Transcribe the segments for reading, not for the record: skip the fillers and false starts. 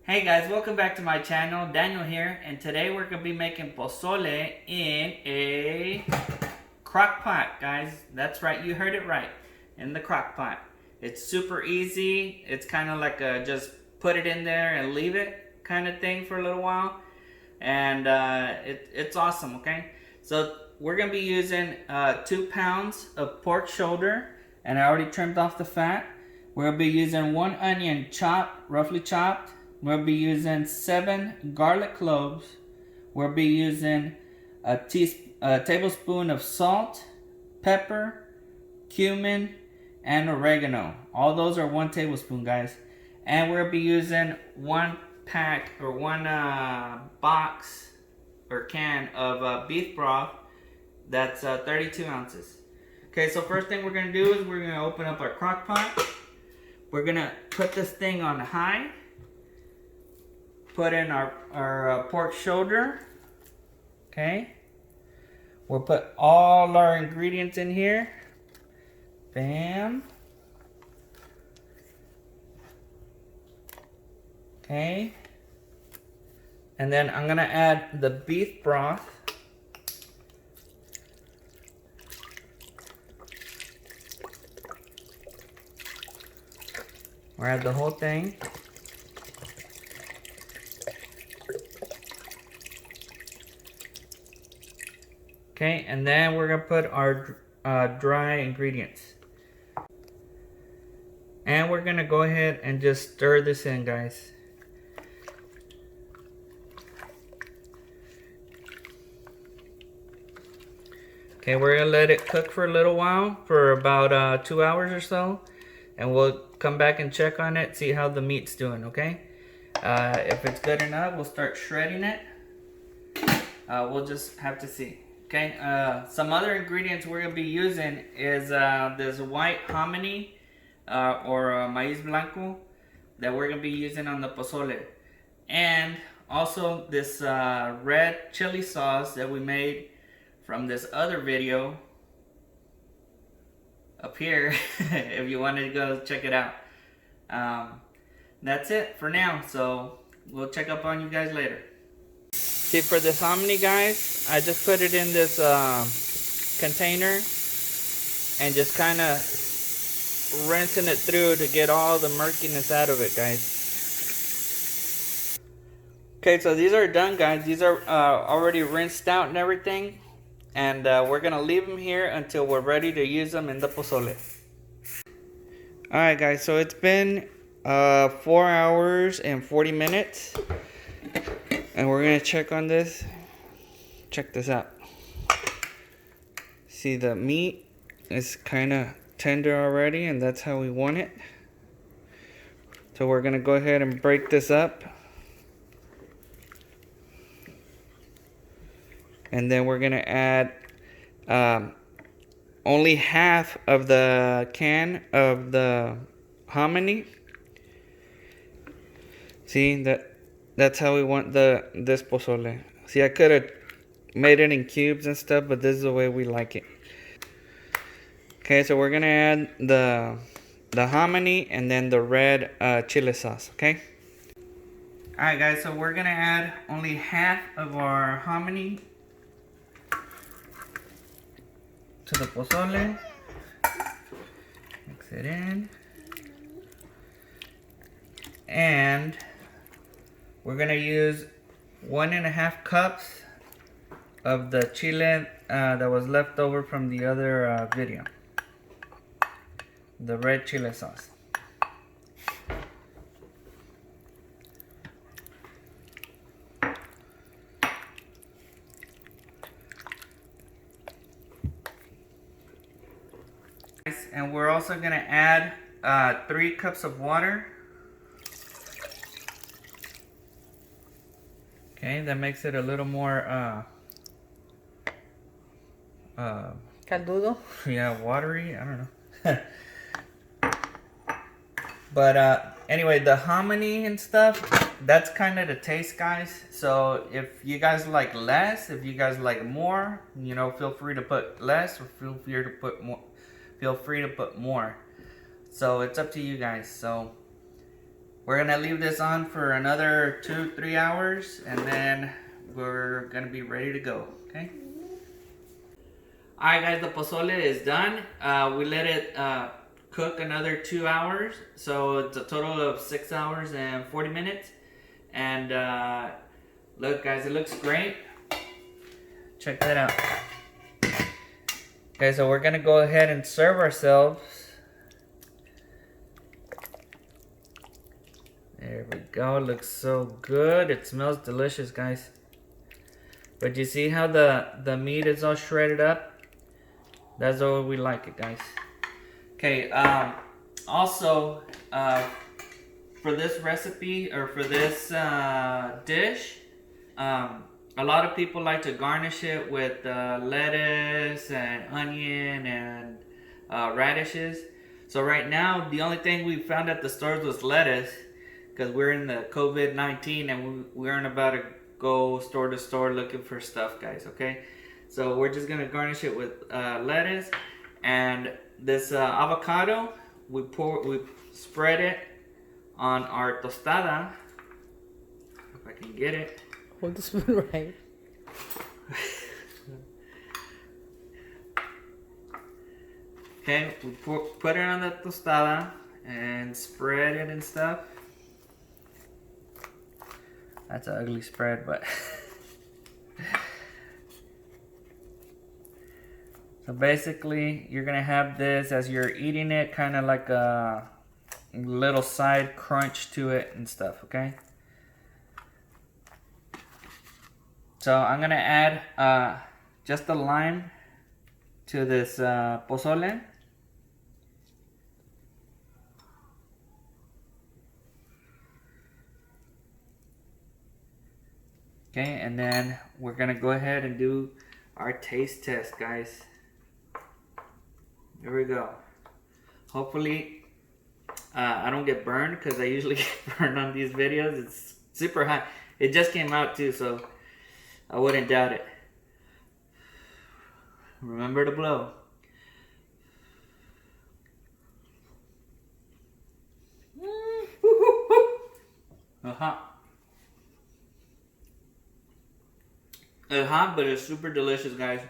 Hey guys, welcome back to my channel. Daniel here, and today we're going to be making pozole in a crock pot, guys. That's right, you heard it right, in the crock pot. It's super easy. It's kind of like a just put it in there and leave it kind of thing for a little while. And it's awesome, okay? So we're going to be using 2 pounds of pork shoulder, and I already trimmed off the fat. We're going to be using 1 onion chopped, roughly chopped. We'll be using 7 garlic cloves. We'll be using a tablespoon of salt, pepper, cumin, and oregano. All those are 1 tablespoon, guys. And we'll be using 1 pack or 1 box or can of beef broth. That's 32 ounces. Okay, so first thing we're going to do is we're going to open up our crock pot. We're going to put this thing on high. Put in our pork shoulder. Okay. We'll put all our ingredients in here. Bam. Okay. And then I'm going to add the beef broth. We'll add the whole thing. Okay, and then we're going to put our dry ingredients. And we're going to go ahead and just stir this in, guys. Okay, we're going to let it cook for a little while, for about 2 hours or so. And we'll come back and check on it, see how the meat's doing, okay? If it's good enough, we'll start shredding it. We'll just have to see. Okay, some other ingredients we're going to be using is this white hominy or maiz blanco that we're going to be using on the pozole. And also this red chili sauce that we made from this other video up here if you wanted to go check it out. That's it for now, so we'll check up on you guys later. See, for this hominy, guys, I just put it in this container and just kind of rinsing it through to get all the murkiness out of it, guys. Okay, so these are done, guys. These are already rinsed out and everything. And we're going to leave them here until we're ready to use them in the pozole. Alright, guys, so it's been 4 hours and 40 minutes. And we're going to check on this. Check this out. See, the meat is kind of tender already, and that's how we want it. So we're going to go ahead and break this up. And then we're going to add only half of the can of the hominy. See, that's how we want this pozole. See, I could have made it in cubes and stuff, but this is the way we like it. Okay, so we're gonna add the hominy and then the red chile sauce. Okay. All right, guys. So we're gonna add only half of our hominy to the pozole. Mix it in, and we're gonna use 1.5 cups of the chile that was left over from the other video. The red chile sauce. And we're also gonna add 3 cups of water. Okay, that makes it a little more caldudo. Yeah, watery. I don't know. But anyway, the hominy and stuff, that's kind of the taste, guys. So if you guys like less, if you guys like more, you know, feel free to put less, or feel free to put more. Feel free to put more. So it's up to you guys. So We're gonna leave this on for another 2-3 hours, and then we're gonna be ready to go. Okay. All right, guys, the pozole is done. We let it cook another 2 hours, so it's a total of 6 hours and 40 minutes. And look, guys, it looks great. Check that out. Okay, so we're gonna go ahead and serve ourselves. There we go. Looks so good. It smells delicious, guys. But you see how the meat is all shredded up? That's the way we like it, guys. Okay, also, for this recipe, or for this dish, a lot of people like to garnish it with lettuce and onion and radishes. So right now, the only thing we found at the stores was lettuce, because we're in the COVID-19 and we aren't about to go store to store looking for stuff, guys, okay? So we're just gonna garnish it with lettuce, and this avocado, we spread it on our tostada. If I can get it. Hold the spoon right. Okay, we put it on the tostada and spread it and stuff. That's an ugly spread, but so basically you're gonna have this as you're eating it, kind of like a little side crunch to it and stuff, okay? So I'm gonna add just a lime to this pozole. Okay, and then we're gonna go ahead and do our taste test, guys. Here we go. Hopefully I don't get burned, because I usually get burned on these videos. It's super hot. It just came out too, so I wouldn't doubt it. Remember to blow. Hot. It's hot, but it's super delicious, guys.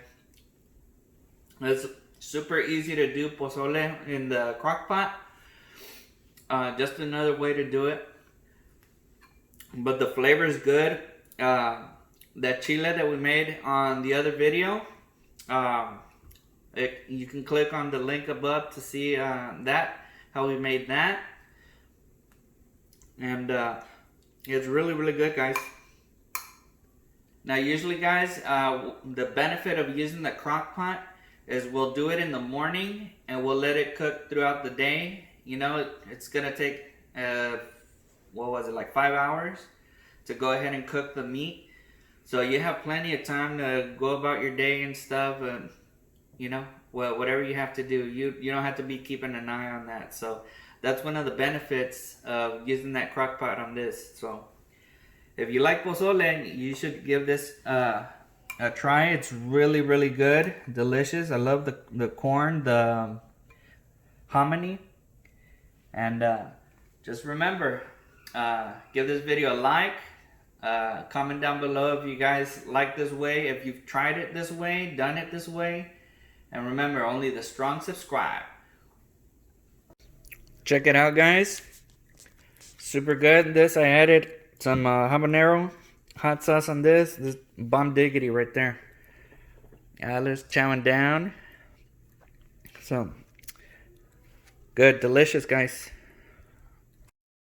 It's super easy to do pozole in the crock pot. Just another way to do it. But the flavor is good. That chile that we made on the other video, you can click on the link above to see how we made that. And it's really, really good, guys. Now, usually, guys, the benefit of using the crock pot is we'll do it in the morning and we'll let it cook throughout the day. You know, it's gonna take what was it, like 5 hours to go ahead and cook the meat. So you have plenty of time to go about your day and stuff, and you know, whatever you have to do, you don't have to be keeping an eye on that. So that's one of the benefits of using that crock pot on this. So if you like pozole, you should give this a try. It's really, really good, delicious. I love the corn, the hominy. And just remember, give this video a like. Comment down below if you guys like this way, if you've tried it this way, done it this way. And remember, only the strong subscribe. Check it out, guys. Super good. This, I added some habanero hot sauce on this. This bomb diggity right there. Alice chowing down. So good, delicious, guys.